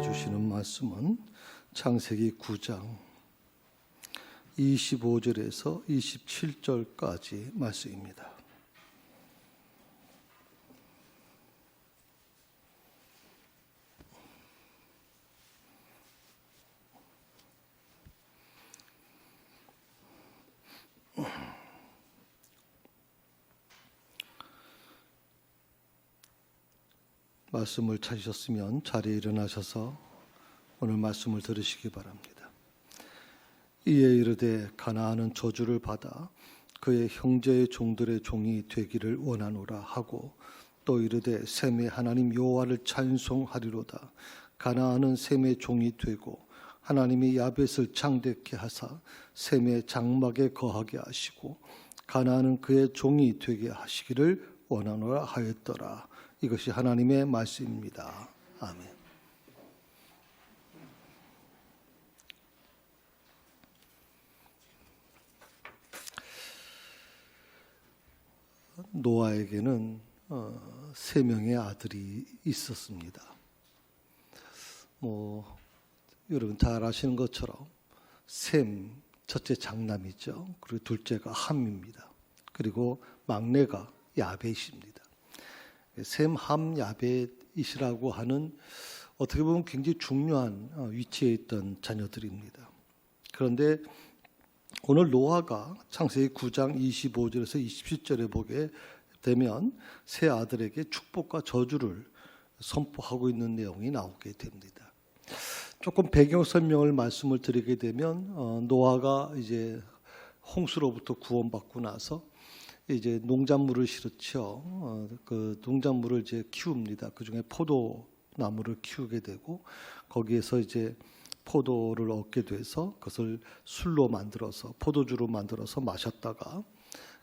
주시는 말씀은 창세기 9장 25절에서 27절까지 말씀입니다. 말씀을 찾으셨으면 자리에 일어나셔서 오늘 말씀을 들으시기 바랍니다. 이에 이르되 가나안은 저주를 받아 그의 형제의 종들의 종이 되기를 원하노라 하고 또 이르되 셈의 하나님 여호와를 찬송하리로다. 가나안은 셈의 종이 되고 하나님이 야벳을 창대케 하사 셈의 장막에 거하게 하시고 가나안은 그의 종이 되게 하시기를 원하노라 하였더라. 이것이 하나님의 말씀입니다. 아멘. 노아에게는 3명의 아들이 있었습니다. 여러분 잘 아시는 것처럼 셈 첫째 장남이죠. 그리고 둘째가 함입니다. 그리고 막내가 야벳입니다. 셈, 함, 야벳이시라고 하는 어떻게 보면 굉장히 중요한 위치에 있던 자녀들입니다. 그런데 오늘 노아가 창세기 9장 25절에서 27절에 보게 되면 세 아들에게 축복과 저주를 선포하고 있는 내용이 나오게 됩니다. 조금 배경 설명을 말씀을 드리게 되면 노아가 이제 홍수로부터 구원받고 나서 이제 농작물을 심죠. 그 농작물을 이제 키웁니다. 그 중에 포도나무를 키우게 되고 거기에서 이제 포도를 얻게 돼서 그것을 술로 만들어서 포도주로 만들어서 마셨다가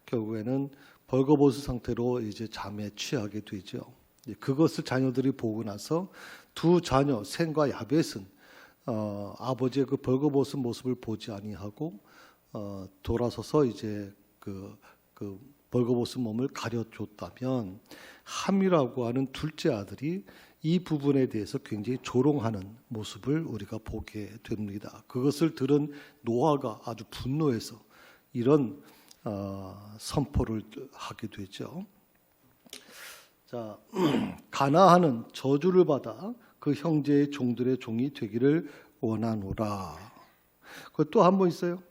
결국에는 벌거벗은 상태로 이제 잠에 취하게 되죠. 그것을 자녀들이 보고 나서 두 자녀 셈과 야벳은 아버지의 그 벌거벗은 모습을 보지 아니하고 돌아서서 이제 그 벌거벗은 몸을 가려줬다면 함이라고 하는 둘째 아들이 이 부분에 대해서 굉장히 조롱하는 모습을 우리가 보게 됩니다. 그것을 들은 노아가 아주 분노해서 이런 선포를 하게 되죠. 자, 가나안은 저주를 받아 그 형제의 종들의 종이 되기를 원하노라. 그것도 한 번 있어요.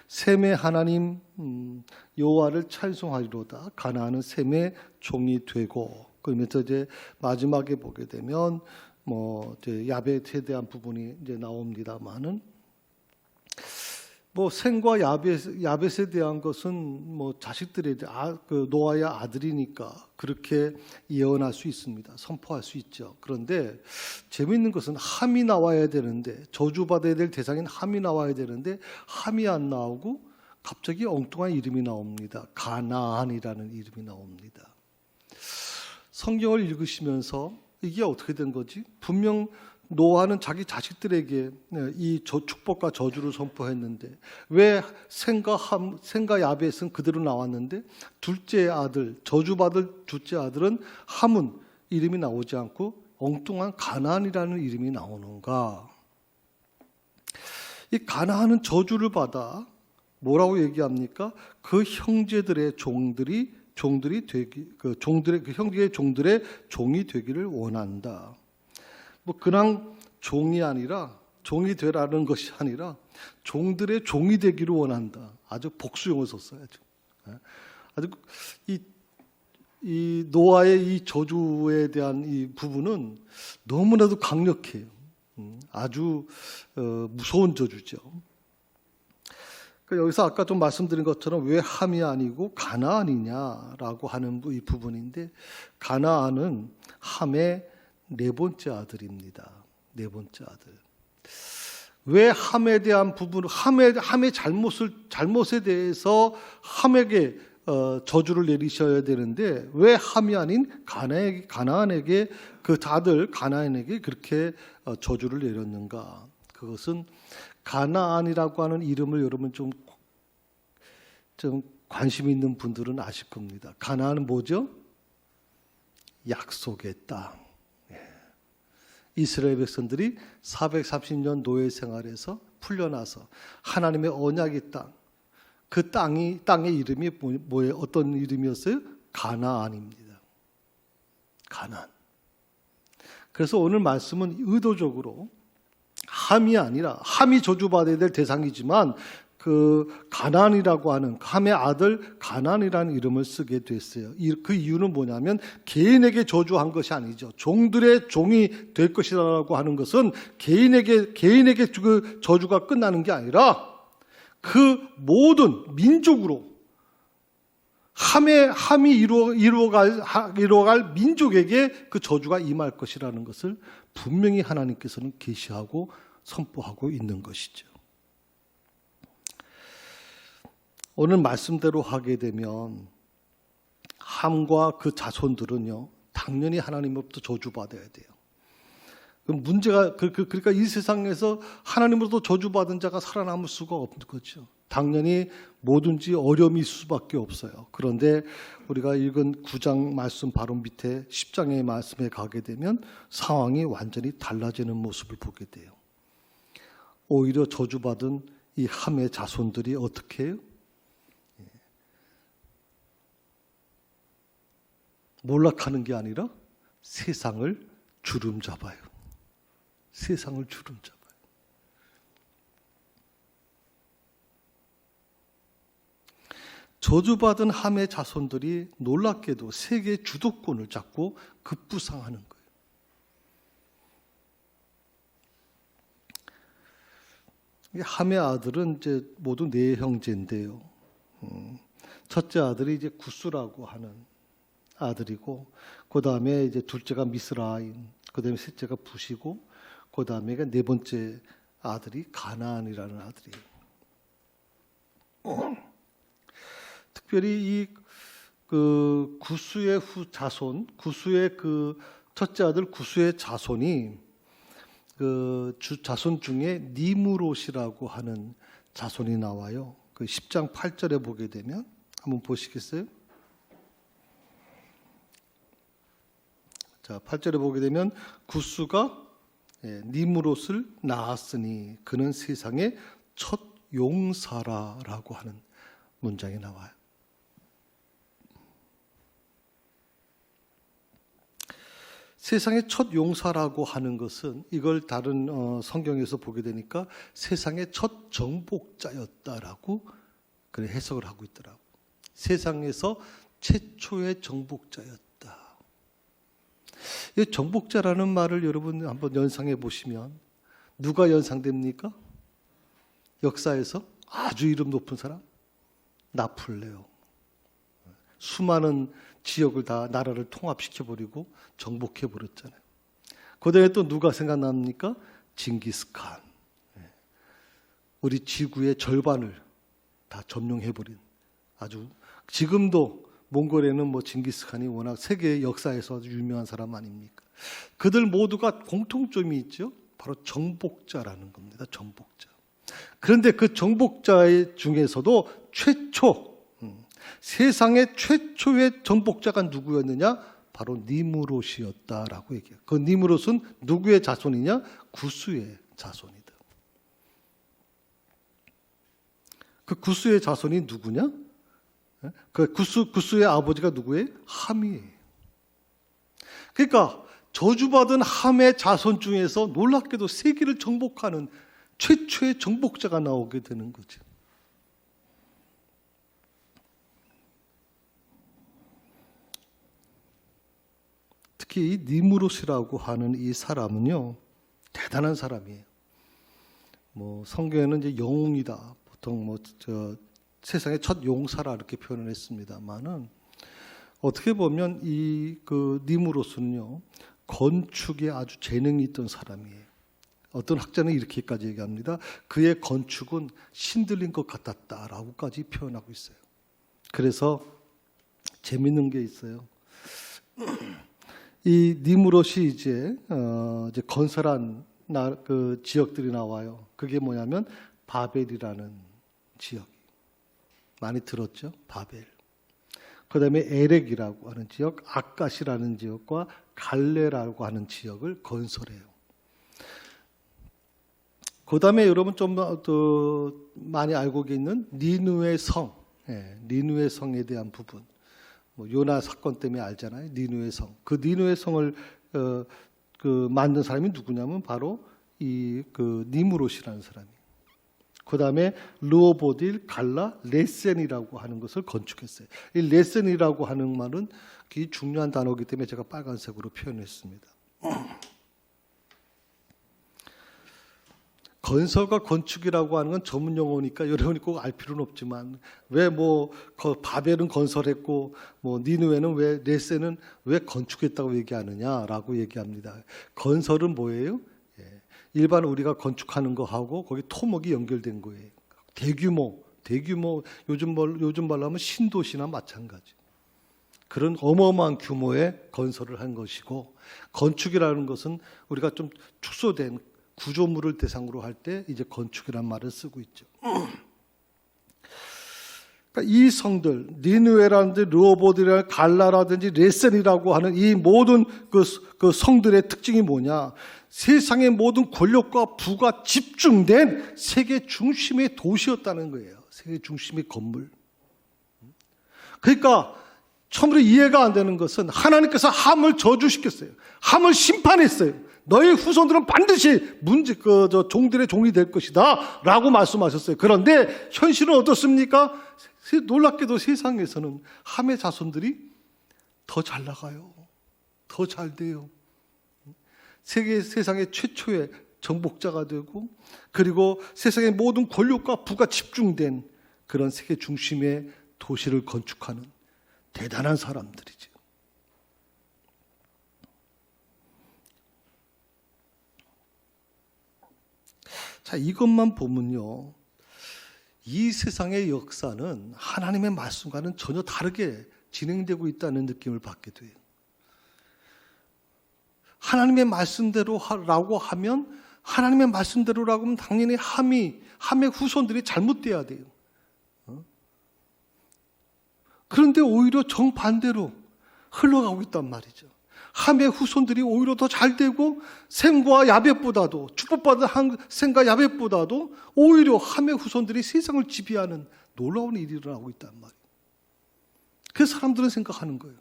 셈의 하나님 여호와를 찬송하리로다. 가나안은 셈의 종이 되고 그러면서 이제 마지막에 보게 되면 이제 야벳에 대한 부분이 이제 나옵니다만은 셈과 야벳에 대한 것은 자식들에 대한 그 노아의 아들이니까 그렇게 예언할 수 있습니다. 선포할 수 있죠. 그런데 재미있는 것은 함이 나와야 되는데 저주받아야 될 대상인 함이 나와야 되는데 함이 안 나오고 갑자기 엉뚱한 이름이 나옵니다. 가나안이라는 이름이 나옵니다. 성경을 읽으시면서 이게 어떻게 된 거지? 분명 노아는 자기 자식들에게 이 축복과 저주를 선포했는데 왜 셈과 야벳은 그대로 나왔는데 둘째 아들, 저주받을 둘째 아들은 함은 이름이 나오지 않고 엉뚱한 가나안이라는 이름이 나오는가? 이 가나안은 저주를 받아 뭐라고 얘기합니까? 그 형제들의 종들이 그 형제의 종들의 종이 되기를 원한다. 그냥 종이 아니라 종이 되라는 것이 아니라 종들의 종이 되기를 원한다. 아주 복수용을 썼어야죠. 아주 이 노아의 이 저주에 대한 이 부분은 너무나도 강력해요. 아주 무서운 저주죠. 여기서 아까 좀 말씀드린 것처럼 왜 함이 아니고 가나안이냐라고 하는 이 부분인데 가나안은 함의 네 번째 아들입니다. 네 번째 아들. 왜 함에 대한 부분, 함의 잘못에 대해서 함에게 저주를 내리셔야 되는데 왜 함이 아닌 가나안에게 그 아들 가나안에게 그렇게 저주를 내렸는가? 그것은 가나안이라고 하는 이름을 여러분 좀 관심 있는 분들은 아실 겁니다. 가나안은 뭐죠? 약속의 땅. 이스라엘 백성들이 430년 노예 생활에서 풀려나서 하나님의 언약의 땅, 그 땅의 이름이 뭐예요? 어떤 이름이었어요? 가나안입니다. 가나안. 그래서 오늘 말씀은 의도적으로 함이 아니라, 함이 저주받아야 될 대상이지만 그 가나안이라고 하는 함의 아들 가나안이라는 이름을 쓰게 됐어요. 그 이유는 뭐냐면 개인에게 저주한 것이 아니죠. 종들의 종이 될 것이라고 하는 것은 개인에게 그 저주가 끝나는 게 아니라 그 모든 민족으로 함이 이루어갈 민족에게 그 저주가 임할 것이라는 것을 분명히 하나님께서는 계시하고 선포하고 있는 것이죠. 오늘 말씀대로 하게 되면 함과 그 자손들은요, 당연히 하나님으로부터 저주받아야 돼요. 문제가 그러니까 이 세상에서 하나님으로부터 저주받은 자가 살아남을 수가 없는 거죠. 당연히 뭐든지 어려움이 있을 수밖에 없어요. 그런데 우리가 읽은 9장 말씀 바로 밑에 10장의 말씀에 가게 되면 상황이 완전히 달라지는 모습을 보게 돼요. 오히려 저주받은 이 함의 자손들이 어떻게 해요? 몰락하는 게 아니라 세상을 주름잡아요. 세상을 주름잡아요. 저주받은 함의 자손들이 놀랍게도 세계 주도권을 잡고 급부상하는 거예요. 함의 아들은 이제 모두 네 형제인데요. 첫째 아들이 이제 구스라고 하는 아들이고, 그 다음에 이제 둘째가 미스라임, 그 다음에 셋째가 붓이고, 그 다음에 네 번째 아들이 가나안이라는 아들이에요. 특별히 그 구스의 자손, 구스의 그 첫째 아들 구스의 자손이 그 자손 중에 니므롯이라고 하는 자손이 나와요. 그 10장 8절에 보게 되면 한번 보시겠어요? 자, 8절에 보게 되면 구스가 니므롯을 낳았으니 그는 세상의 첫 용사라라고 하는 문장이 나와요. 세상의 첫 용사라고 하는 것은 이걸 다른 성경에서 보게 되니까 세상의 첫 정복자였다라고 그래 해석을 하고 있더라고요. 세상에서 최초의 정복자였다. 이 정복자라는 말을 여러분 한번 연상해 보시면 누가 연상됩니까? 역사에서 아주 이름 높은 사람? 나폴레옹. 수많은 지역을 다 나라를 통합시켜버리고 정복해버렸잖아요. 그 다음에 또 누가 생각납니까? 징기스칸. 우리 지구의 절반을 다 점령해버린 아주 지금도 몽골에는 뭐 징기스칸이 워낙 세계 역사에서 아주 유명한 사람 아닙니까? 그들 모두가 공통점이 있죠. 바로 정복자라는 겁니다. 정복자. 그런데 그 정복자 중에서도 세상의 최초의 정복자가 누구였느냐? 바로 니므롯이었다라고 얘기해요. 그 니므롯은 누구의 자손이냐? 구스의 자손이다. 그 구스의 자손이 누구냐? 그 구스의 아버지가 누구예요? 함이에요. 그러니까 저주받은 함의 자손 중에서 놀랍게도 세계를 정복하는 최초의 정복자가 나오게 되는 거죠. 특히 이 니므롯이라고 하는 이 사람은요, 대단한 사람이에요. 뭐 성경에는 이제 영웅이다, 보통 세상의 첫 용사라 이렇게 표현을 했습니다만은 어떻게 보면 이 그 니므롯은요, 건축에 아주 재능이 있던 사람이에요. 어떤 학자는 이렇게까지 얘기합니다. 그의 건축은 신들린 것 같았다라고까지 표현하고 있어요. 그래서 재밌는 게 있어요. 이 니므롯이 이제 건설한 그 지역들이 나와요. 그게 뭐냐면 바벨이라는 지역. 많이 들었죠? 바벨. 그 다음에 에렉이라고 하는 지역, 아까시라는 지역과 갈레라고 하는 지역을 건설해요. 그 다음에 여러분 좀 더 많이 알고 있는 니누의 성, 니누의 성에 대한 부분. 뭐 요나 사건 때문에 알잖아요. 니누의 성. 그 니누의 성을 만든 사람이 누구냐면 바로 그 니무롯이라는 사람이에요. 그 다음에 르호보딜, 갈라, 레센이라고 하는 것을 건축했어요. 이 레센이라고 하는 말은 굉장히 중요한 단어이기 때문에 제가 빨간색으로 표현했습니다. 건설과 건축이라고 하는 건 전문 용어니까 여러분이 꼭 알 필요는 없지만 왜 뭐 바벨은 건설했고 뭐 니느웨는 왜 레센은 왜 건축했다고 얘기하느냐라고 얘기합니다. 건설은 뭐예요? 일반 우리가 건축하는 거하고 거기 토목이 연결된 거예요. 대규모 요즘 말로 하면 신도시나 마찬가지. 그런 어마어마한 규모의 건설을 한 것이고 건축이라는 것은 우리가 좀 축소된 구조물을 대상으로 할 때 이제 건축이라는 말을 쓰고 있죠. 그러니까 이 성들 니느웨라든지 르호보드라든지 갈라라든지 레센이라고 하는 이 모든 그 성들의 특징이 뭐냐? 세상의 모든 권력과 부가 집중된 세계 중심의 도시였다는 거예요. 세계 중심의 건물. 그러니까 처음으로 이해가 안 되는 것은 하나님께서 함을 저주시켰어요. 함을 심판했어요. 너희 후손들은 반드시 종들의 종이 될 것이다 라고 말씀하셨어요. 그런데 현실은 어떻습니까? 놀랍게도 세상에서는 함의 자손들이 더 잘 나가요. 더 잘 돼요. 세상의 최초의 정복자가 되고 그리고 세상의 모든 권력과 부가 집중된 그런 세계 중심의 도시를 건축하는 대단한 사람들이죠. 자, 이것만 보면요. 이 세상의 역사는 하나님의 말씀과는 전혀 다르게 진행되고 있다는 느낌을 받게 돼요. 하나님의 말씀대로라고 하면 하나님의 말씀대로라고 하면 당연히 함의 후손들이 잘못돼야 돼요. 그런데 오히려 정반대로 흘러가고 있단 말이죠. 함의 후손들이 오히려 더 잘되고 셈과 야벳보다도 축복받은 셈과 야벳보다도 오히려 함의 후손들이 세상을 지배하는 놀라운 일이 일어나고 있단 말이에요. 그래서 사람들은 생각하는 거예요.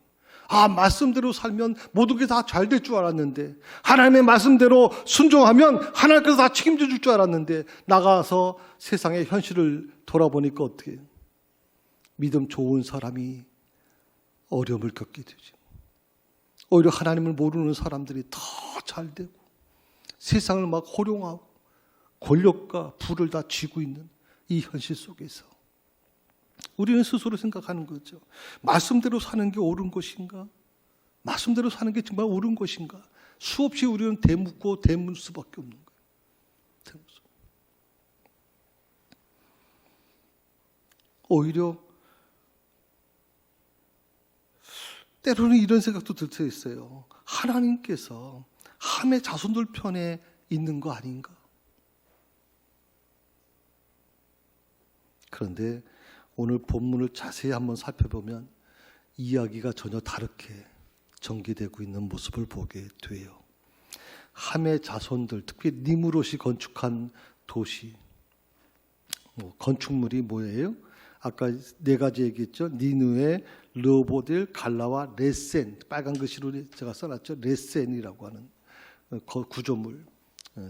말씀대로 살면 모든 게 다 잘 될 줄 알았는데 하나님의 말씀대로 순종하면 하나님께서 다 책임져 줄 줄 알았는데 나가서 세상의 현실을 돌아보니까 어떻게 해요? 믿음 좋은 사람이 어려움을 겪게 되죠. 오히려 하나님을 모르는 사람들이 더 잘되고 세상을 막 호령하고 권력과 부를 다 쥐고 있는 이 현실 속에서 우리는 스스로 생각하는 거죠. 말씀대로 사는 게 옳은 것인가? 말씀대로 사는 게 정말 옳은 것인가? 수없이 우리는 되묻고 되물 수밖에 없는 거예요. 오히려 때로는 이런 생각도 들 수 있어요. 하나님께서 함의 자손들 편에 있는 거 아닌가? 그런데 오늘 본문을 자세히 한번 살펴보면 이야기가 전혀 다르게 전개되고 있는 모습을 보게 돼요. 함의 자손들, 특히 니무롯이 건축한 도시, 건축물이 뭐예요? 아까 네 가지 얘기했죠. 니느웨, 르호보딜, 갈라와 레센, 빨간 글씨로 제가 써놨죠. 레센이라고 하는 구조물,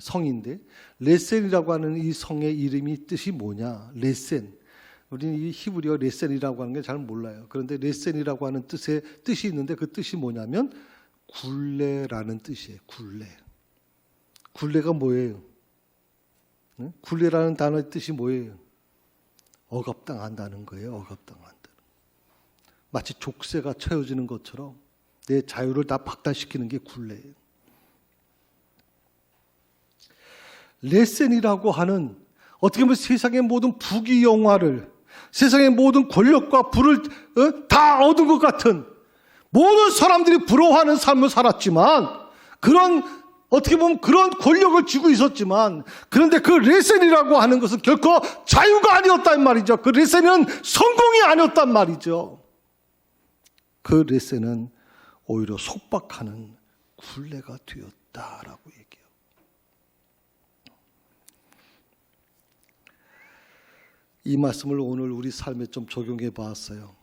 성인데 레센이라고 하는 이 성의 이름이 뜻이 뭐냐? 레센. 우리는 이 히브리어 레센이라고 하는 게 잘 몰라요. 그런데 레센이라고 하는 뜻이 있는데 그 뜻이 뭐냐면 굴레라는 뜻이에요. 굴레. 굴레가 뭐예요? 굴레라는 단어의 뜻이 뭐예요? 억압당한다는 거예요. 억압당한다는. 마치 족쇄가 채워지는 것처럼 내 자유를 다 박탈시키는 게 굴레예요. 레센이라고 하는 어떻게 보면 세상의 모든 부귀영화를 세상의 모든 권력과 부를 다 얻은 것 같은 모든 사람들이 부러워하는 삶을 살았지만 어떻게 보면 그런 권력을 쥐고 있었지만 그런데 그 레센이라고 하는 것은 결코 자유가 아니었단 말이죠. 그 레센은 성공이 아니었단 말이죠. 그 레센은 오히려 속박하는 굴레가 되었다라고 얘기해요. 이 말씀을 오늘 우리 삶에 좀 적용해 봤어요.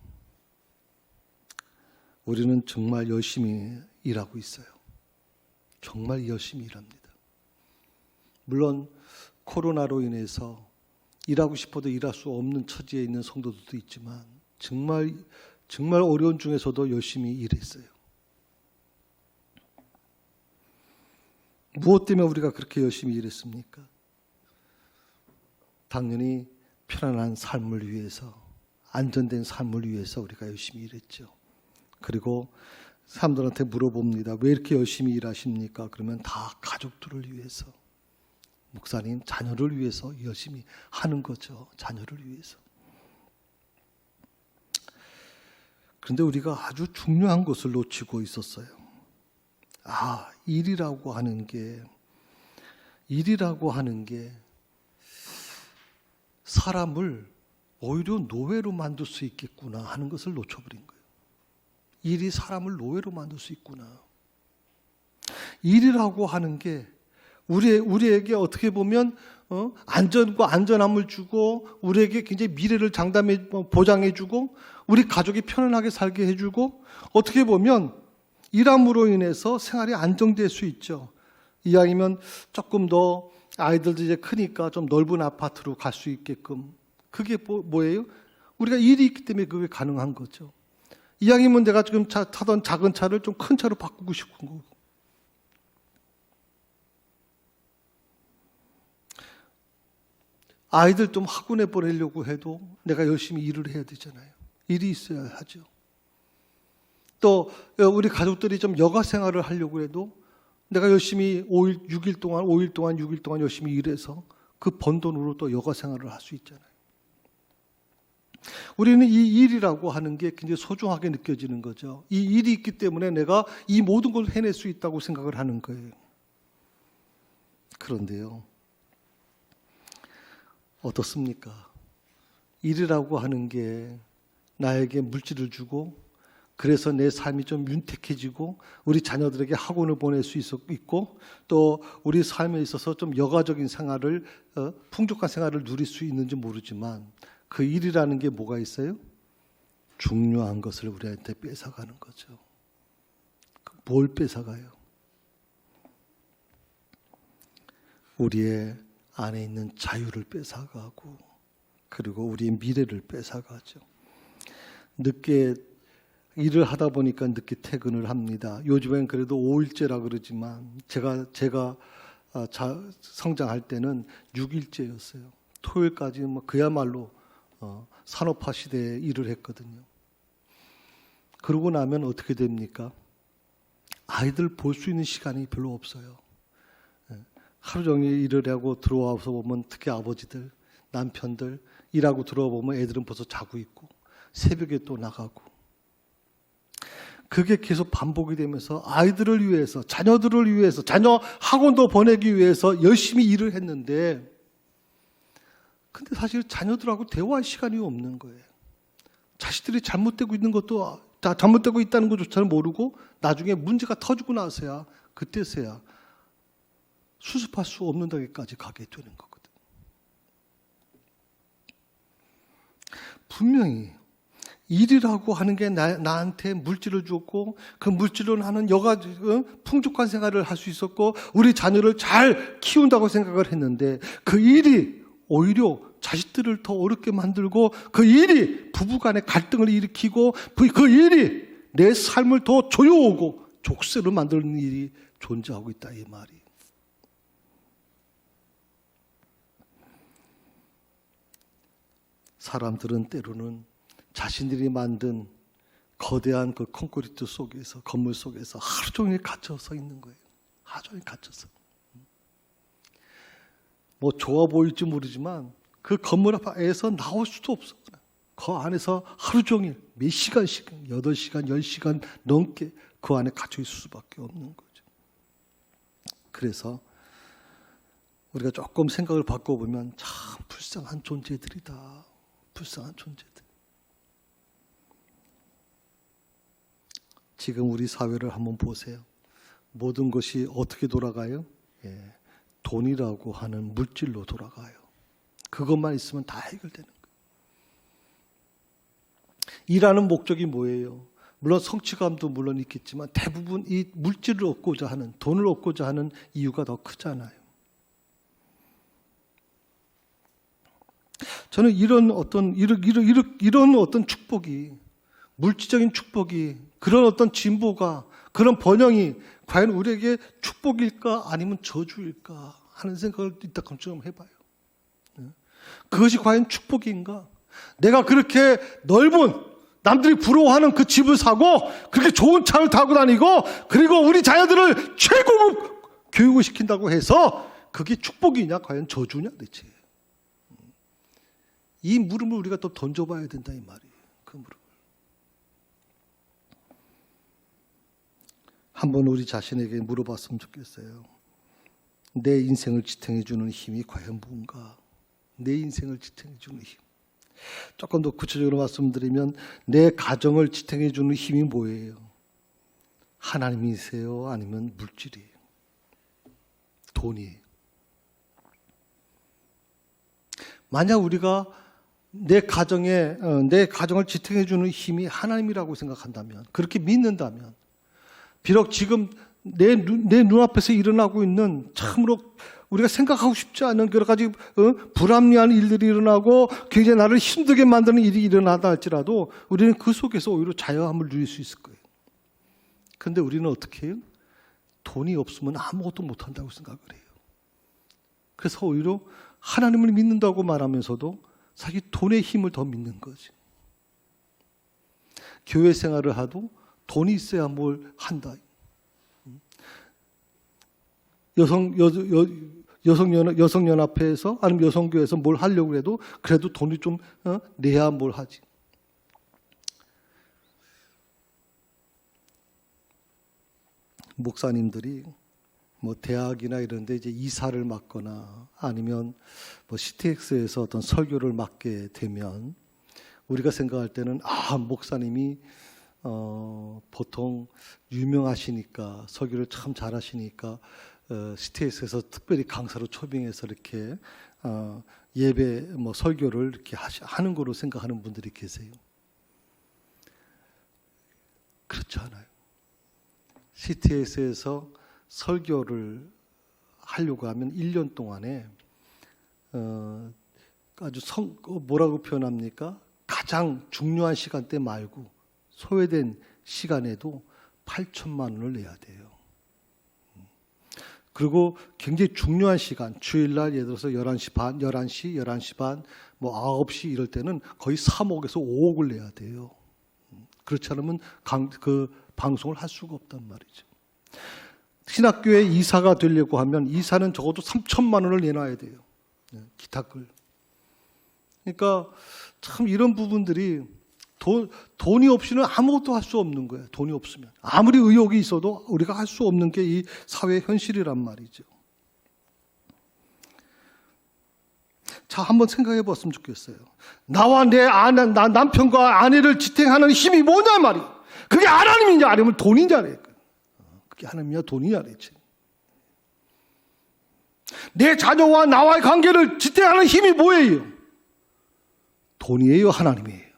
우리는 정말 열심히 일하고 있어요. 정말 열심히 일합니다. 물론 코로나로 인해서 일하고 싶어도 일할 수 없는 처지에 있는 성도들도 있지만 정말 어려운 중에서도 열심히 일했어요. 무엇 때문에 우리가 그렇게 열심히 일했습니까? 당연히 편안한 삶을 위해서, 안전된 삶을 위해서 우리가 열심히 일했죠. 그리고 사람들한테 물어봅니다. 왜 이렇게 열심히 일하십니까? 그러면 다 가족들을 위해서, 목사님 자녀를 위해서 열심히 하는 거죠. 자녀를 위해서. 그런데 우리가 아주 중요한 것을 놓치고 있었어요. 일이라고 하는 게 사람을 오히려 노예로 만들 수 있겠구나 하는 것을 놓쳐버린 거예요. 일이 사람을 노예로 만들 수 있구나. 일이라고 하는 게 우리에게 어떻게 보면 안전과 안전함을 주고 우리에게 굉장히 미래를 보장해주고 우리 가족이 편안하게 살게 해주고 어떻게 보면 일함으로 인해서 생활이 안정될 수 있죠. 이왕이면 조금 더 아이들도 이제 크니까 좀 넓은 아파트로 갈 수 있게끔. 그게 뭐예요? 우리가 일이 있기 때문에 그게 가능한 거죠. 이왕이면 내가 지금 타던 작은 차를 좀 큰 차로 바꾸고 싶은 거고. 아이들 좀 학원에 보내려고 해도 내가 열심히 일을 해야 되잖아요. 일이 있어야 하죠. 또 우리 가족들이 좀 여가 생활을 하려고 해도 내가 열심히 6일 동안 열심히 일해서 그 번 돈으로 또 여가 생활을 할 수 있잖아요. 우리는 이 일이라고 하는 게 굉장히 소중하게 느껴지는 거죠. 이 일이 있기 때문에 내가 이 모든 걸 해낼 수 있다고 생각을 하는 거예요. 그런데요, 어떻습니까? 일이라고 하는 게 나에게 물질을 주고 그래서 내 삶이 좀 윤택해지고 우리 자녀들에게 학원을 보낼 수 있고 또 우리 삶에 있어서 좀 여가적인 생활을 풍족한 생활을 누릴 수 있는지 모르지만 그 일이라는 게 뭐가 있어요? 중요한 것을 우리한테 뺏어가는 거죠. 뭘 뺏어가요? 우리의 안에 있는 자유를 뺏어가고 그리고 우리의 미래를 뺏어가죠. 늦게 일을 하다 보니까 늦게 퇴근을 합니다. 요즘엔 그래도 5일제라 그러지만 제가 성장할 때는 6일제였어요. 토요일까지 그야말로 산업화 시대에 일을 했거든요. 그러고 나면 어떻게 됩니까? 아이들 볼 수 있는 시간이 별로 없어요. 하루 종일 일을 하고 들어와서 보면 특히 아버지들, 남편들 일하고 들어와 보면 애들은 벌써 자고 있고 새벽에 또 나가고 그게 계속 반복이 되면서 아이들을 위해서, 자녀들을 위해서, 자녀 학원도 보내기 위해서 열심히 일을 했는데 근데 사실 자녀들하고 대화할 시간이 없는 거예요. 자식들이 잘못되고 있다는 것조차를 모르고 나중에 문제가 터지고 나서야 그때서야 수습할 수 없는 데까지 가게 되는 거거든요. 분명히 일이라고 하는 게 나한테 물질을 줬고 그 물질로 나는 풍족한 생활을 할 수 있었고 우리 자녀를 잘 키운다고 생각을 했는데 그 일이 오히려 자식들을 더 어렵게 만들고 그 일이 부부간의 갈등을 일으키고 그 일이 내 삶을 더 조여오고 족쇄를 만드는 일이 존재하고 있다 이 말이. 사람들은 때로는 자신들이 만든 거대한 그 콘크리트 속에서, 건물 속에서 하루 종일 갇혀서 있는 거예요. 하루 종일 갇혀서. 뭐 좋아 보일지 모르지만 그 건물 앞에서 나올 수도 없어. 그 안에서 하루 종일 몇 시간씩, 8시간, 10시간 넘게 그 안에 갇혀 있을 수밖에 없는 거죠. 그래서 우리가 조금 생각을 바꿔보면 참 불쌍한 존재들이다. 불쌍한 존재들. 지금 우리 사회를 한번 보세요. 모든 것이 어떻게 돌아가요? 돈이라고 하는 물질로 돌아가요. 그것만 있으면 다 해결되는 거예요. 일하는 목적이 뭐예요? 물론 성취감도 물론 있겠지만 대부분 이 물질을 얻고자 하는, 돈을 얻고자 하는 이유가 더 크잖아요. 저는 이런 어떤 축복이, 물질적인 축복이, 그런 어떤 진보가, 그런 번영이 과연 우리에게 축복일까 아니면 저주일까 하는 생각을 이따금 좀 해봐요. 그것이 과연 축복인가? 내가 그렇게 넓은, 남들이 부러워하는 그 집을 사고 그렇게 좋은 차를 타고 다니고 그리고 우리 자녀들을 최고급 교육을 시킨다고 해서 그게 축복이냐 과연 저주냐 대체. 이 물음을 우리가 또 던져봐야 된다 이 말이에요. 그 물음을. 한번 우리 자신에게 물어봤으면 좋겠어요. 내 인생을 지탱해주는 힘이 과연 뭔가? 내 인생을 지탱해주는 힘. 조금 더 구체적으로 말씀드리면 내 가정을 지탱해주는 힘이 뭐예요? 하나님이세요? 아니면 물질이에요? 돈이에요? 만약 우리가 내 가정을 지탱해주는 힘이 하나님이라고 생각한다면, 그렇게 믿는다면, 비록 지금 내 눈앞에서 일어나고 있는 참으로 우리가 생각하고 싶지 않은 여러 가지 불합리한 일들이 일어나고 굉장히 나를 힘들게 만드는 일이 일어나다 할지라도 우리는 그 속에서 오히려 자유함을 누릴 수 있을 거예요. 그런데 우리는 어떻게 해요? 돈이 없으면 아무것도 못한다고 생각을 해요. 그래서 오히려 하나님을 믿는다고 말하면서도 자기 돈의 힘을 더 믿는 거지. 교회 생활을 하도 돈이 있어야 뭘 한다. 여성연합회에서 아니면 여성교회에서 뭘 하려고 해도 그래도 돈이 좀 내야 뭘 하지. 목사님들이 뭐 대학이나 이런 데 이제 이사를 맡거나 아니면 뭐 CTX에서 어떤 설교를 맡게 되면 우리가 생각할 때는 목사님이 보통 유명하시니까 설교를 참 잘하시니까 CTX에서 특별히 강사로 초빙해서 이렇게 예배 뭐 설교를 이렇게 하는 거로 생각하는 분들이 계세요. 그렇지 않아요. CTX에서 설교를 하려고 하면 1년 동안에 아주 뭐라고 표현합니까? 가장 중요한 시간대 말고 소외된 시간에도 8천만 원을 내야 돼요. 그리고 굉장히 중요한 시간, 주일날 예를 들어서 11시 반, 11시 반, 뭐 9시 이럴 때는 거의 3억에서 5억을 내야 돼요. 그렇지 않으면 그 방송을 할 수가 없단 말이죠. 신학교에 이사가 되려고 하면 이사는 적어도 3천만 원을 내놔야 돼요. 기탁을. 그러니까 참 이런 부분들이 돈이 없이는 아무것도 할 수 없는 거예요. 돈이 없으면. 아무리 의욕이 있어도 우리가 할 수 없는 게 이 사회의 현실이란 말이죠. 자, 한번 생각해 봤으면 좋겠어요. 나와 내 남편과 아내를 지탱하는 힘이 뭐냐 말이에요. 그게 하나님이냐 아니면 돈이냐 그래. 그게 하나님이냐 돈이냐 그랬지. 내 자녀와 나와의 관계를 지탱하는 힘이 뭐예요? 돈이에요, 하나님이에요.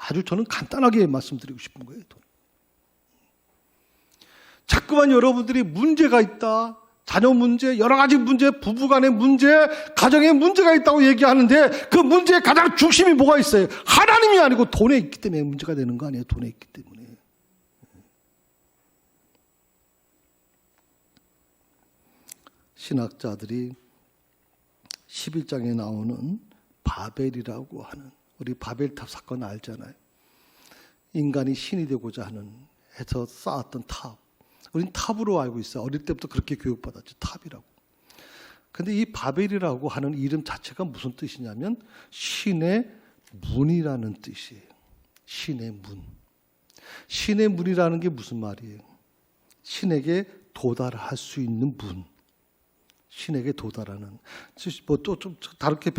아주 저는 간단하게 말씀드리고 싶은 거예요. 돈. 자꾸만 여러분들이 문제가 있다, 자녀 문제, 여러 가지 문제, 부부간의 문제, 가정에 문제가 있다고 얘기하는데 그 문제의 가장 중심이 뭐가 있어요? 하나님이 아니고 돈에 있기 때문에 문제가 되는 거 아니에요? 돈에 있기 때문에. 신학자들이 11장에 나오는 바벨이라고 하는, 우리 바벨탑 사건 알잖아요. 인간이 신이 되고자 하는 해서 쌓았던 탑. 우린 탑으로 알고 있어요. 어릴 때부터 그렇게 교육받았죠. 탑이라고. 근데 이 바벨이라고 하는 이름 자체가 무슨 뜻이냐면 신의 문이라는 뜻이에요. 신의 문. 신의 문이라는 게 무슨 말이에요? 신에게 도달할 수 있는 문. 신에게 도달하는, 뭐 또 좀 다르게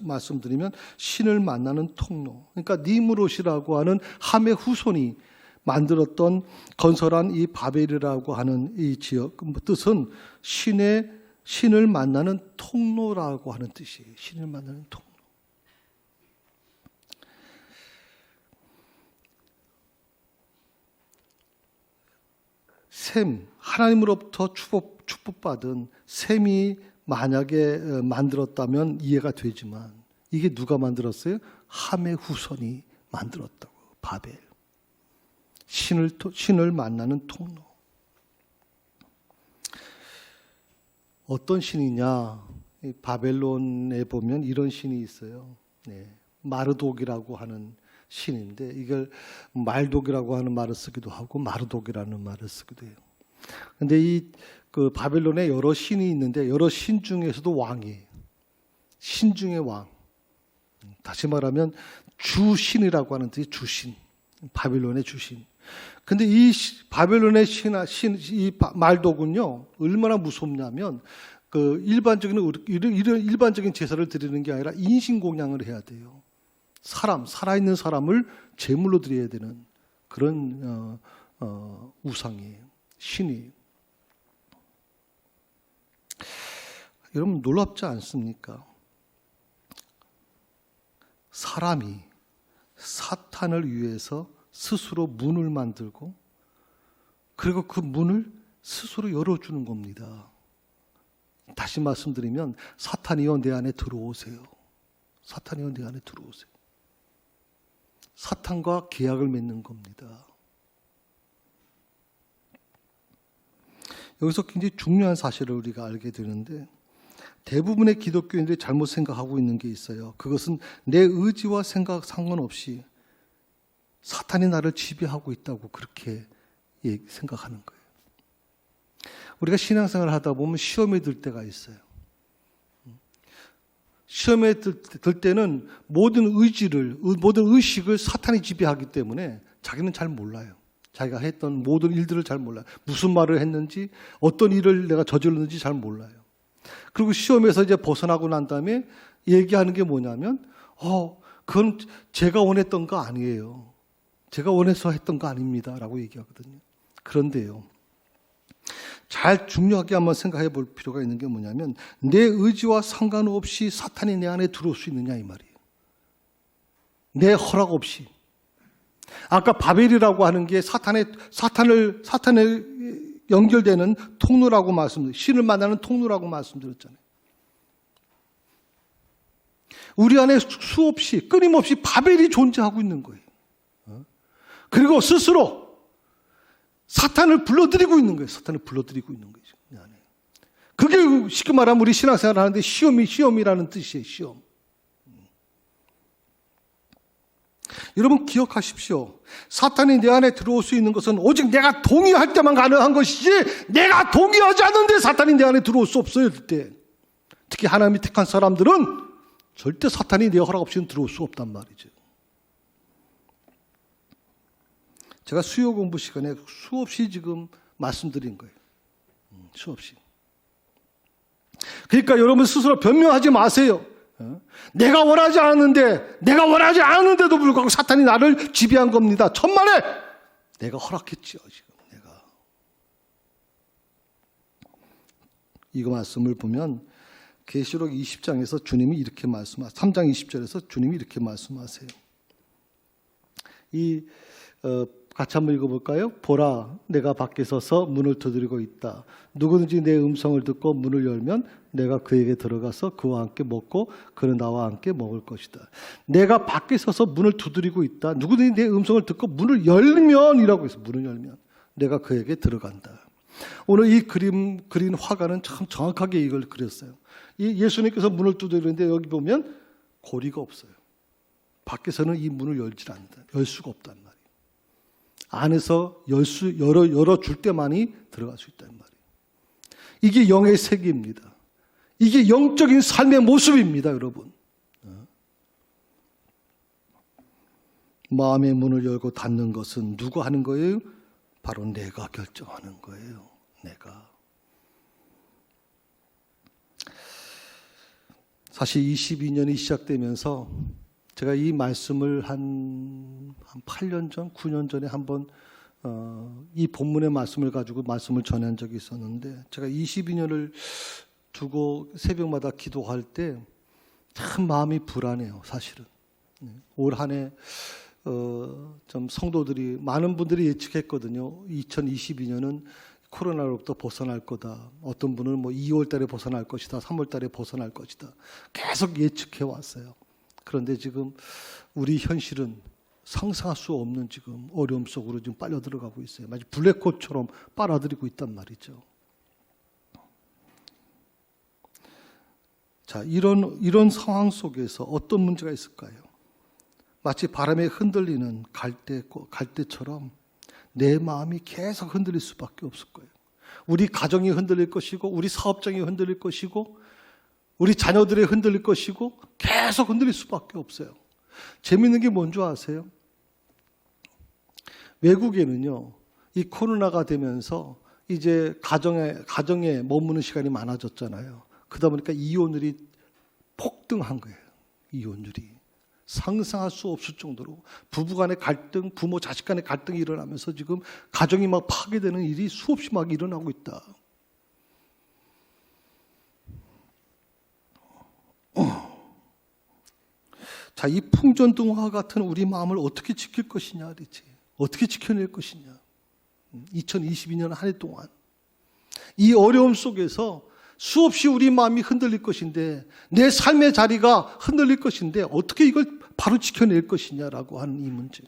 말씀드리면 신을 만나는 통로. 그러니까 니므롯이라고 하는 함의 후손이 만들었던 건설한 이 바벨이라고 하는 이 지역 뜻은 신을 만나는 통로라고 하는 뜻이에요. 신을 만나는 통로. 셈, 하나님으로부터 축복받은 셈이 만약에 만들었다면 이해가 되지만 이게 누가 만들었어요? 함의 후손이 만들었다고. 바벨. 신을 만나는 통로. 어떤 신이냐? 바벨론에 보면 이런 신이 있어요. 마르독이라고 하는 신인데 이걸 말독이라고 하는 말을 쓰기도 하고 마르독이라는 말을 쓰기도 해요. 근데 그 바벨론에 여러 신이 있는데 여러 신 중에서도 왕이에요. 신 중의 왕. 다시 말하면 주신이라고 하는 뜻이 주신. 바벨론의 주신. 근데 이 바벨론의 이 말독은요, 얼마나 무섭냐면, 일반적인 제사를 드리는 게 아니라 인신공양을 해야 돼요. 살아있는 사람을 제물로 드려야 되는 그런, 우상이에요. 신이에요. 여러분, 놀랍지 않습니까? 사람이 사탄을 위해서 스스로 문을 만들고 그리고 그 문을 스스로 열어주는 겁니다. 다시 말씀드리면 사탄이여 내 안에 들어오세요. 사탄이여 내 안에 들어오세요. 사탄과 계약을 맺는 겁니다. 여기서 굉장히 중요한 사실을 우리가 알게 되는데 대부분의 기독교인들이 잘못 생각하고 있는 게 있어요. 그것은 내 의지와 생각 상관없이 사탄이 나를 지배하고 있다고 그렇게 생각하는 거예요. 우리가 신앙생활을 하다 보면 시험에 들 때가 있어요. 시험에 들 때는 모든 의식을 사탄이 지배하기 때문에 자기는 잘 몰라요. 자기가 했던 모든 일들을 잘 몰라요. 무슨 말을 했는지, 어떤 일을 내가 저질렀는지 잘 몰라요. 그리고 시험에서 이제 벗어나고 난 다음에 얘기하는 게 뭐냐면, 그건 제가 원했던 거 아니에요. 제가 원해서 했던 거 아닙니다. 라고 얘기하거든요. 그런데요, 잘 중요하게 한번 생각해 볼 필요가 있는 게 뭐냐면, 내 의지와 상관없이 사탄이 내 안에 들어올 수 있느냐, 이 말이에요. 내 허락 없이. 아까 바벨이라고 하는 게 사탄을 연결되는 통로라고 말씀드렸잖아요. 신을 만나는 통로라고 말씀드렸잖아요. 우리 안에 수없이 끊임없이 바벨이 존재하고 있는 거예요. 그리고 스스로 사탄을 불러들이고 있는 거예요. 사탄을 불러들이고 있는 거죠. 그게 쉽게 말하면 우리 신앙생활을 하는데 시험이라는 뜻이에요. 시험. 여러분 기억하십시오. 사탄이 내 안에 들어올 수 있는 것은 오직 내가 동의할 때만 가능한 것이지 내가 동의하지 않는데 사탄이 내 안에 들어올 수 없어요. 그때. 특히 하나님이 택한 사람들은 절대 사탄이 내 허락 없이는 들어올 수 없단 말이죠. 제가 수요 공부 시간에 수없이 지금 말씀드린 거예요. 수없이. 그러니까 여러분 스스로 변명하지 마세요. 내가 원하지 않았는데도 불구하고 사탄이 나를 지배한 겁니다. 천만에 내가 허락했지요. 지금 내가. 이거 말씀을 보면 계시록 20장에서 주님이 이렇게 말씀하세요. 3장 20절에서 주님이 이렇게 말씀하세요. 같이 한번 읽어볼까요? 보라, 내가 밖에 서서 문을 두드리고 있다. 누구든지 내 음성을 듣고 문을 열면 내가 그에게 들어가서 그와 함께 먹고 그는 나와 함께 먹을 것이다. 내가 밖에 서서 문을 두드리고 있다. 누구든지 내 음성을 듣고 문을 열면 이라고 해서 문을 열면 내가 그에게 들어간다. 오늘 이 그린 화가는 참 정확하게 이걸 그렸어요. 이 예수님께서 문을 두드리는데 여기 보면 고리가 없어요. 밖에서는 이 문을 열질 않는다. 열 수가 없단 말이에요. 안에서 열어줄 때만이 들어갈 수 있다는 말이에요. 이게 영의 세계입니다. 이게 영적인 삶의 모습입니다, 여러분. 마음의 문을 열고 닫는 것은 누가 하는 거예요? 바로 내가 결정하는 거예요. 내가. 사실 22년이 시작되면서 제가 이 말씀을 한 8년 전, 9년 전에 한번 이 본문의 말씀을 가지고 말씀을 전한 적이 있었는데 제가 22년을 두고 새벽마다 기도할 때 참 마음이 불안해요. 사실은. 올 한 해 좀 성도들이 많은 분들이 예측했거든요. 2022년은 코로나로부터 벗어날 거다. 어떤 분은 뭐 2월 달에 벗어날 것이다. 3월 달에 벗어날 것이다. 계속 예측해 왔어요. 그런데 지금 우리 현실은 상상할 수 없는 지금 어려움 속으로 지금 빨려 들어가고 있어요. 마치 블랙홀처럼 빨아들이고 있단 말이죠. 자, 이런 상황 속에서 어떤 문제가 있을까요? 마치 바람에 흔들리는 갈대처럼 내 마음이 계속 흔들릴 수밖에 없을 거예요. 우리 가정이 흔들릴 것이고, 우리 사업장이 흔들릴 것이고, 우리 자녀들이 흔들릴 것이고, 계속 흔들릴 수밖에 없어요. 재밌는 게 뭔 줄 아세요? 외국에는요, 이 코로나가 되면서 이제 가정에 머무는 시간이 많아졌잖아요. 그러다 보니까 이혼율이 폭등한 거예요. 이혼율이. 상상할 수 없을 정도로 부부간의 갈등, 부모 자식 간의 갈등이 일어나면서 지금 가정이 막 파괴되는 일이 수없이 막 일어나고 있다. 자, 이 풍전등화 같은 우리 마음을 어떻게 지킬 것이냐 그랬지. 어떻게 지켜낼 것이냐. 2022년 한 해 동안 이 어려움 속에서 수없이 우리 마음이 흔들릴 것인데, 내 삶의 자리가 흔들릴 것인데 어떻게 이걸 바로 지켜낼 것이냐라고 하는 이 문제.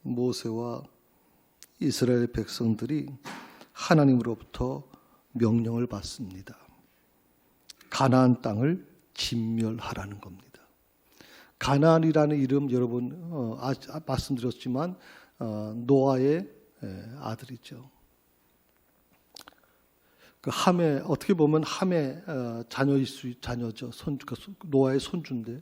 모세와 이스라엘 백성들이 하나님으로부터 명령을 받습니다. 가나안 땅을 진멸하라는 겁니다. 가나안이라는 이름 여러분 말씀드렸지만 노아의 아들이죠. 그 함의, 어떻게 보면 함의 자녀죠. 노아의 손주인데,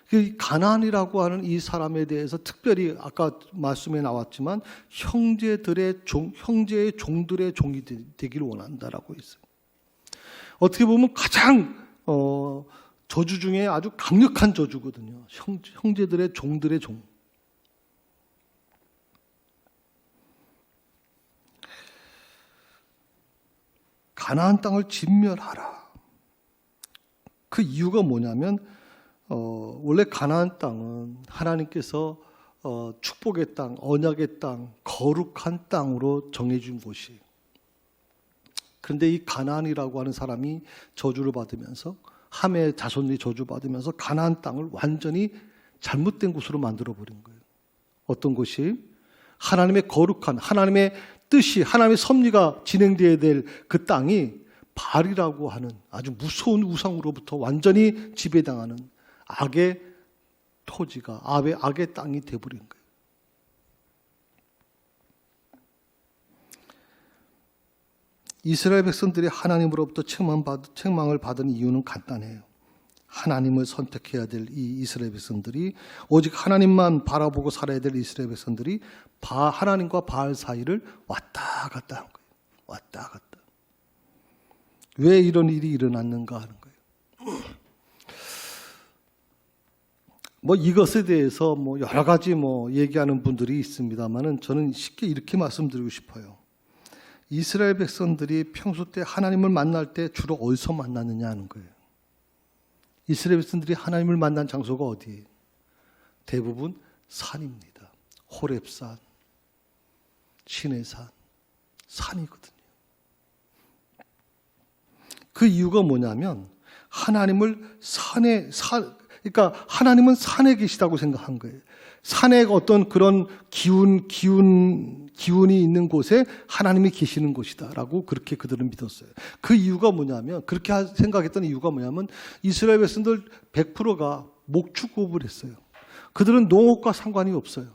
그 가나안이라고 하는 이 사람에 대해서 특별히 아까 말씀에 나왔지만 형제의 종들의 종이 되기를 원한다라고 했어요. 어떻게 보면 가장 저주 중에 아주 강력한 저주거든요. 형제들의 종들의 종. 가나안 땅을 진멸하라. 그 이유가 뭐냐면 원래 가나안 땅은 하나님께서 축복의 땅, 언약의 땅, 거룩한 땅으로 정해준 곳이에요. 그런데 이 가나안이라고 하는 사람이 저주를 받으면서, 함의 자손들이 저주받으면서 가나안 땅을 완전히 잘못된 곳으로 만들어버린 거예요. 어떤 곳이? 하나님의 거룩한, 하나님의 뜻이, 하나님의 섭리가 진행되어야 될 그 땅이 바알이라고 하는 아주 무서운 우상으로부터 완전히 지배당하는 악의 토지가, 악의 땅이 되어버린 거예요. 이스라엘 백성들이 하나님으로부터 책망을 받은 이유는 간단해요. 하나님을 선택해야 될 이 이스라엘 백성들이, 오직 하나님만 바라보고 살아야 될 이스라엘 백성들이 하나님과 바알 사이를 왔다 갔다 한 거예요. 왔다 갔다. 왜 이런 일이 일어났는가 하는 거예요. 이것에 대해서 여러 가지 얘기하는 분들이 있습니다만은 저는 쉽게 이렇게 말씀드리고 싶어요. 이스라엘 백성들이 평소 때 하나님을 만날 때 주로 어디서 만났느냐 하는 거예요. 이스라엘 백성들이 하나님을 만난 장소가 어디예요? 대부분 산입니다. 호렙산, 시내산, 산이거든요. 그 이유가 뭐냐면 하나님을 그러니까 하나님은 산에 계시다고 생각한 거예요. 산에 어떤 그런 기운이 있는 곳에 하나님이 계시는 곳이다라고 그렇게 그들은 믿었어요. 그 이유가 뭐냐면, 그렇게 생각했던 이유가 뭐냐면 이스라엘 백성들 100%가 목축업을 했어요. 그들은 농업과 상관이 없어요.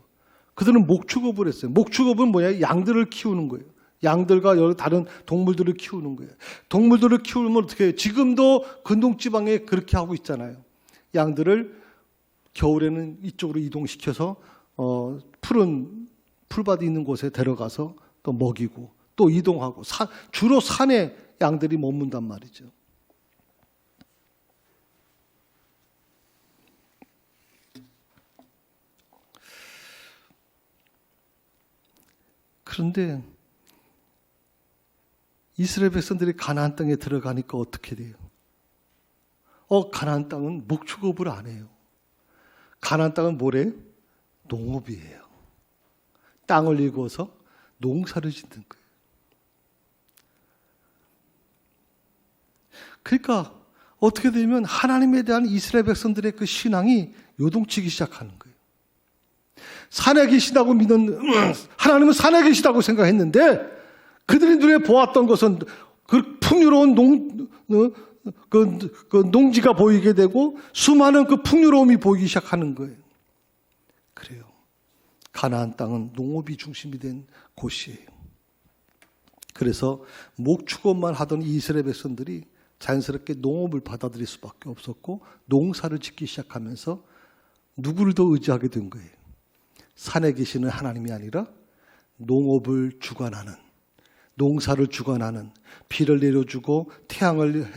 그들은 목축업을 했어요. 목축업은 뭐예요? 양들을 키우는 거예요. 양들과 여러 다른 동물들을 키우는 거예요. 동물들을 키우면 어떻게 해요? 지금도 근동지방에 그렇게 하고 있잖아요. 양들을 겨울에는 이쪽으로 이동시켜서 푸른 풀밭이 있는 곳에 데려가서 또 먹이고 또 이동하고, 주로 산에 양들이 머문단 말이죠. 그런데 이스라엘 백성들이 가나안 땅에 들어가니까 어떻게 돼요? 가나안 땅은 목축업을 안 해요. 가나안 땅은 뭐래? 농업이에요. 땅을 일궈서 농사를 짓는 거예요. 그러니까 어떻게 되면 하나님에 대한 이스라엘 백성들의 그 신앙이 요동치기 시작하는 거예요. 산에 계시다고 믿는, 하나님은 산에 계시다고 생각했는데 그들이 눈에 보았던 것은 그 풍요로운 농지가 보이게 되고 수많은 그 풍요로움이 보이기 시작하는 거예요. 그래요. 가나안 땅은 농업이 중심이 된 곳이에요. 그래서 목축업만 하던 이스라엘 백성들이 자연스럽게 농업을 받아들일 수밖에 없었고 농사를 짓기 시작하면서 누구를 더 의지하게 된 거예요. 산에 계시는 하나님이 아니라 농업을 주관하는, 농사를 주관하는, 비를 내려주고 태양을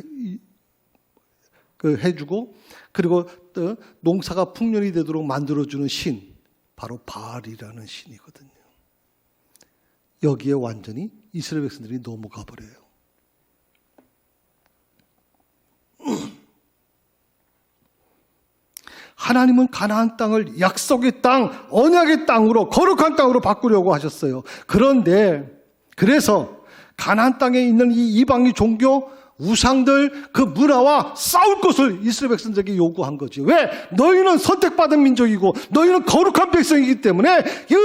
해주고 그리고 또 농사가 풍년이 되도록 만들어주는 신, 바로 바알이라는 신이거든요. 여기에 완전히 이스라엘 백성들이 넘어가 버려요. 하나님은 가나안 땅을 약속의 땅, 언약의 땅으로, 거룩한 땅으로 바꾸려고 하셨어요. 그런데 그래서 가나안 땅에 있는 이 이방의 종교, 우상들, 그 문화와 싸울 것을 이스라엘 백성들에게 요구한 거지. 왜? 너희는 선택받은 민족이고 너희는 거룩한 백성이기 때문에 이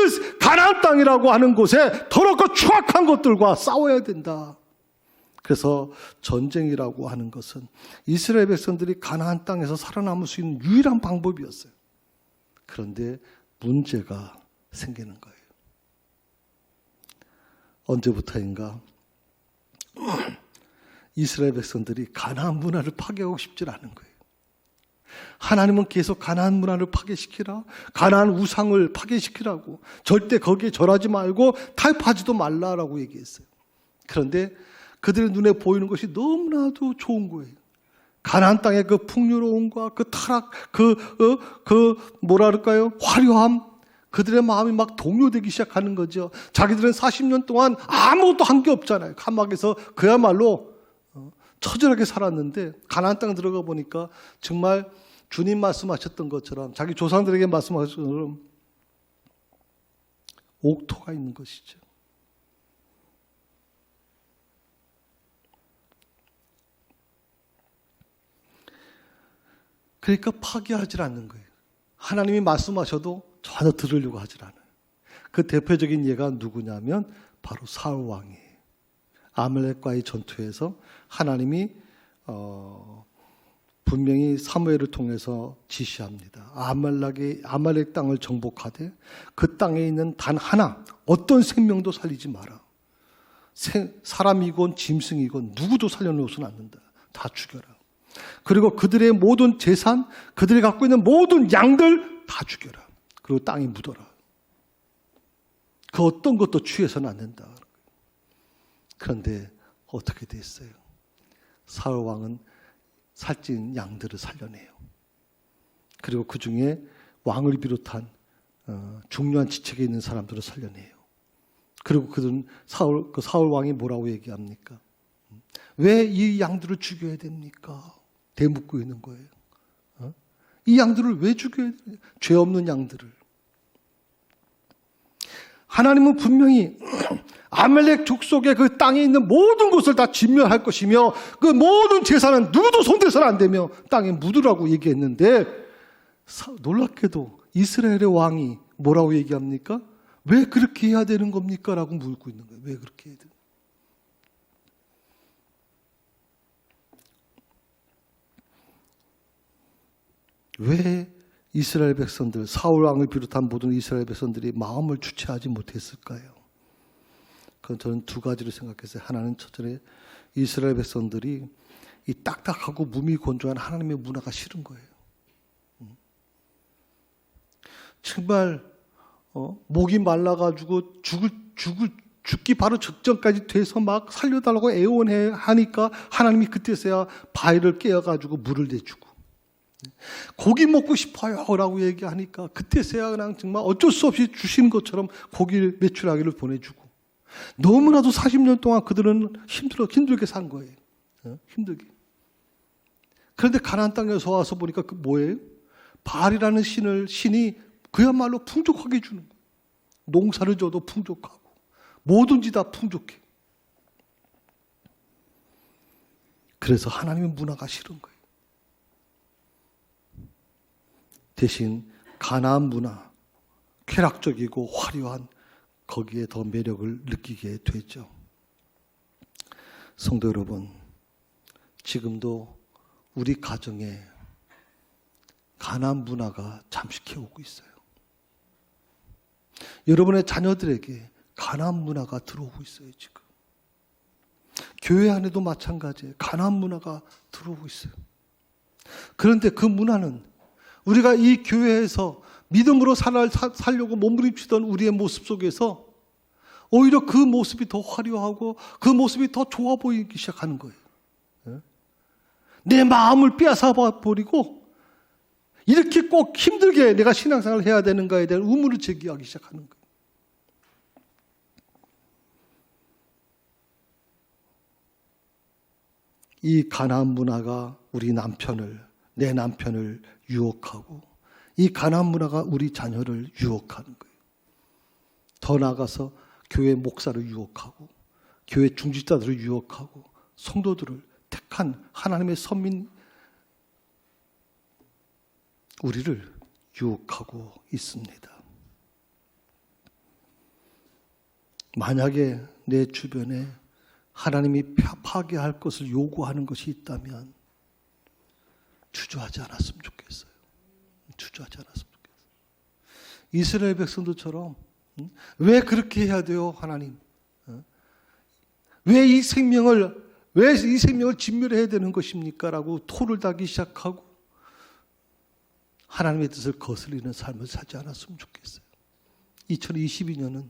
가나안 땅이라고 하는 곳에 더럽고 추악한 것들과 싸워야 된다. 그래서 전쟁이라고 하는 것은 이스라엘 백성들이 가나안 땅에서 살아남을 수 있는 유일한 방법이었어요. 그런데 문제가 생기는 거예요. 언제부터인가 이스라엘 백성들이 가나안 문화를 파괴하고 싶지 않은 거예요. 하나님은 계속 가나안 문화를 파괴시키라, 가나안 우상을 파괴시키라고, 절대 거기에 절하지 말고 타협하지도 말라라고 얘기했어요. 그런데 그들의 눈에 보이는 것이 너무나도 좋은 거예요. 가나안 땅의 그 풍요로움과 그 타락, 뭐랄까요? 화려함, 그들의 마음이 막 동요되기 시작하는 거죠. 자기들은 40년 동안 아무것도 한 게 없잖아요. 사막에서 그야말로 처절하게 살았는데 가나안 땅 들어가 보니까 정말 주님 말씀하셨던 것처럼, 자기 조상들에게 말씀하셨던 것처럼 옥토가 있는 것이죠. 그러니까 파괴하지 않는 거예요. 하나님이 말씀하셔도 전혀 들으려고 하지 않아요. 그 대표적인 예가 누구냐면 바로 사울 왕이에요. 아말렉과의 전투에서 하나님이 분명히 사무엘을 통해서 지시합니다. 아말렉 땅을 정복하되 그 땅에 있는 단 하나, 어떤 생명도 살리지 마라. 사람이건 짐승이건 누구도 살려놓으서는 않는다. 다 죽여라. 그리고 그들의 모든 재산, 그들이 갖고 있는 모든 양들 다 죽여라. 그리고 땅에 묻어라. 그 어떤 것도 취해서는 안 된다. 그런데 어떻게 됐어요? 사울 왕은 살찐 양들을 살려내요. 그리고 그 중에 왕을 비롯한 중요한 지책에 있는 사람들을 살려내요. 그리고 그들은 사울 왕이 뭐라고 얘기합니까? 왜 이 양들을 죽여야 됩니까? 대묻고 있는 거예요. 이 양들을 왜 죽여야 돼요? 죄 없는 양들을. 하나님은 분명히 아말렉 족속의 그 땅에 있는 모든 것을 다 진멸할 것이며 그 모든 재산은 누구도 손대서는 안 되며 땅에 묻으라고 얘기했는데, 놀랍게도 이스라엘의 왕이 뭐라고 얘기합니까? 왜 그렇게 해야 되는 겁니까? 라고 묻고 있는 거예요. 왜 그렇게 해야 되는? 왜 이스라엘 백성들, 사울 왕을 비롯한 모든 이스라엘 백성들이 마음을 주체하지 못했을까요? 그건 저는 두 가지로 생각했어요. 하나는 첫째, 이스라엘 백성들이 이 딱딱하고 무미건조한 하나님의 문화가 싫은 거예요. 정말 목이 말라가지고 죽기 바로 직전까지 돼서 막 살려달라고 애원하니까 하나님이 그때서야 바위를 깨어가지고 물을 대주고, 고기 먹고 싶어요 라고 얘기하니까 그때서야 그냥 정말 어쩔 수 없이 주신 것처럼 고기를 메추라기를 보내주고, 너무나도 40년 동안 그들은 힘들게 산 거예요. 힘들게. 그런데 가나안 땅에서 와서 보니까 그 뭐예요? 바알이라는 신이 그야말로 풍족하게 주는 거예요. 농사를 줘도 풍족하고 뭐든지 다 풍족해. 그래서 하나님의 문화가 싫은 거예요. 대신 가나안 문화, 쾌락적이고 화려한 거기에 더 매력을 느끼게 되죠. 성도 여러분, 지금도 우리 가정에 가나안 문화가 잠식해 오고 있어요. 여러분의 자녀들에게 가나안 문화가 들어오고 있어요, 지금. 교회 안에도 마찬가지예요. 가나안 문화가 들어오고 있어요. 그런데 그 문화는 우리가 이 교회에서 믿음으로 살려고 몸부림치던 우리의 모습 속에서 오히려 그 모습이 더 화려하고 그 모습이 더 좋아 보이기 시작하는 거예요. 내 마음을 빼앗아 버리고 이렇게 꼭 힘들게 내가 신앙생활을 해야 되는가에 대한 의문을 제기하기 시작하는 거예요. 이 가나안 문화가 내 남편을 유혹하고 이 가나안 문화가 우리 자녀를 유혹하는 거예요. 더 나아가서 교회 목사를 유혹하고 교회 중직자들을 유혹하고 성도들을 택한 하나님의 선민 우리를 유혹하고 있습니다. 만약에 내 주변에 하나님이 파괴할 것을 요구하는 것이 있다면 주저하지 않았으면 좋겠어요. 주저하지 않았으면 좋겠어요. 이스라엘 백성들처럼 왜 그렇게 해야 돼요, 하나님? 왜 이 생명을 진멸해야 되는 것입니까? 라고 토를 다기 시작하고 하나님의 뜻을 거스리는 삶을 살지 않았으면 좋겠어요. 2022년은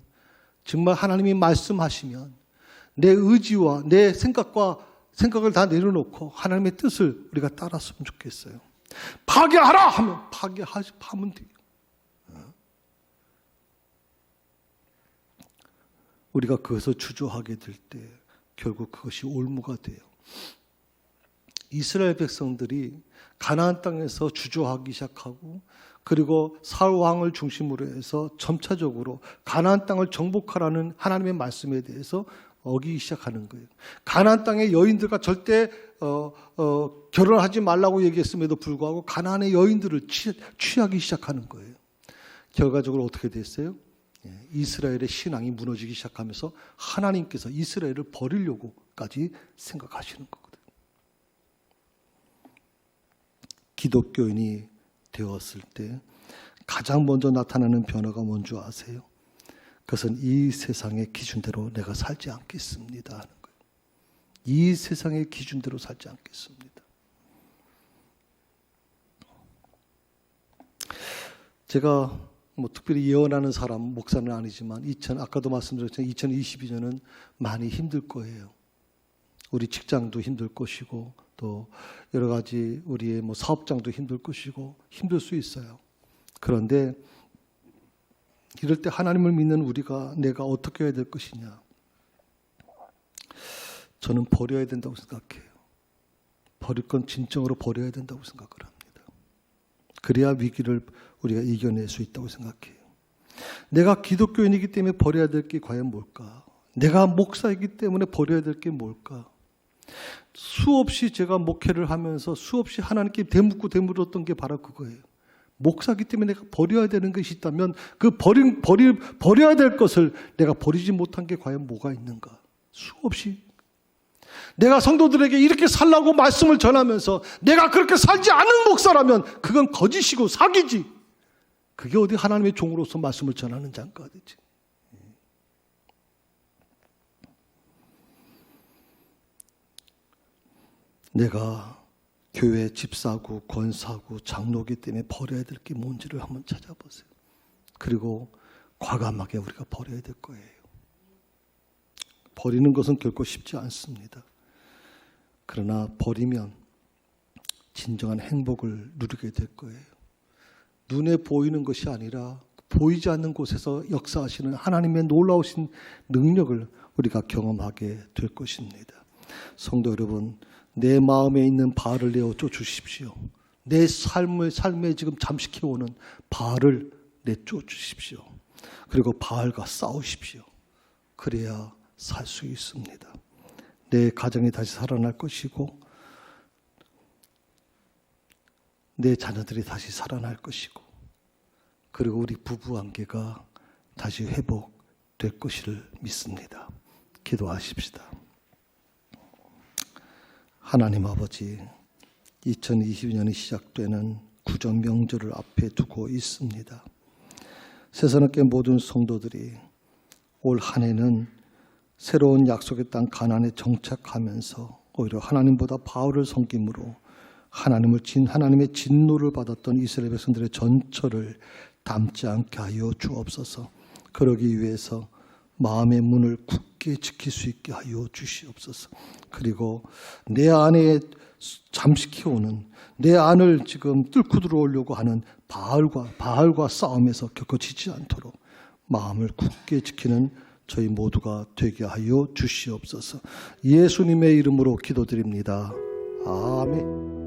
정말 하나님이 말씀하시면 내 의지와 내 생각을 다 내려놓고 하나님의 뜻을 우리가 따랐으면 좋겠어요. 파괴하라 하면 파괴하면 돼요. 우리가 그것을 주저하게 될 때 결국 그것이 올무가 돼요. 이스라엘 백성들이 가나안 땅에서 주저하기 시작하고 그리고 사울 왕을 중심으로 해서 점차적으로 가나안 땅을 정복하라는 하나님의 말씀에 대해서 어기기 시작하는 거예요. 가나안 땅의 여인들과 절대 결혼하지 말라고 얘기했음에도 불구하고 가나안의 여인들을 취하기 시작하는 거예요. 결과적으로 어떻게 됐어요? 이스라엘의 신앙이 무너지기 시작하면서 하나님께서 이스라엘을 버리려고까지 생각하시는 거거든요. 기독교인이 되었을 때 가장 먼저 나타나는 변화가 뭔지 아세요? 그것은 이 세상의 기준대로 내가 살지 않겠습니다 하는 거예요. 이 세상의 기준대로 살지 않겠습니다. 제가 특별히 예언하는 사람, 목사는 아니지만 아까도 말씀드렸지만 2022년은 많이 힘들 거예요. 우리 직장도 힘들 것이고 또 여러 가지 우리의 사업장도 힘들 것이고 힘들 수 있어요. 그런데 이럴 때 하나님을 믿는 내가 어떻게 해야 될 것이냐? 저는 버려야 된다고 생각해요. 버릴 건 진정으로 버려야 된다고 생각을 합니다. 그래야 위기를 우리가 이겨낼 수 있다고 생각해요. 내가 기독교인이기 때문에 버려야 될 게 과연 뭘까? 내가 목사이기 때문에 버려야 될 게 뭘까? 수없이 제가 목회를 하면서 수없이 하나님께 되물었던 게 바로 그거예요. 목사기 때문에 내가 버려야 되는 것이 있다면 그 버려야 될 것을 내가 버리지 못한 게 과연 뭐가 있는가? 수없이. 내가 성도들에게 이렇게 살라고 말씀을 전하면서 내가 그렇게 살지 않은 목사라면 그건 거짓이고 사기지. 그게 어디 하나님의 종으로서 말씀을 전하는 자인가 되지. 내가 교회 집사고 권사고 장로기 때문에 버려야 될 게 뭔지를 한번 찾아보세요. 그리고 과감하게 우리가 버려야 될 거예요. 버리는 것은 결코 쉽지 않습니다. 그러나 버리면 진정한 행복을 누리게 될 거예요. 눈에 보이는 것이 아니라 보이지 않는 곳에서 역사하시는 하나님의 놀라우신 능력을 우리가 경험하게 될 것입니다. 성도 여러분, 내 마음에 있는 바알을 내어 쫓으십시오. 내 삶에 지금 잠식해오는 바알을 내쫓으십시오. 그리고 바알과 싸우십시오. 그래야 살 수 있습니다. 내 가정이 다시 살아날 것이고 내 자녀들이 다시 살아날 것이고 그리고 우리 부부관계가 다시 회복될 것을 믿습니다. 기도하십시다. 하나님 아버지, 2022년이 시작되는 구정 명절을 앞에 두고 있습니다. 세상의 모든 성도들이 올 한 해는 새로운 약속의 땅 가나안에 정착하면서 오히려 하나님보다 바울을 섬김으로 하나님의 진노를 받았던 이스라엘 백성들의 전철을 담지 않게 하여 주옵소서. 그러기 위해서 마음의 문을 굳게 지킬 수 있게 하여 주시옵소서. 그리고 내 안에 잠식해오는 내 안을 지금 뚫고 들어오려고 하는 바알과 싸움에서 겪어지지 않도록 마음을 굳게 지키는 저희 모두가 되게 하여 주시옵소서. 예수님의 이름으로 기도드립니다. 아멘.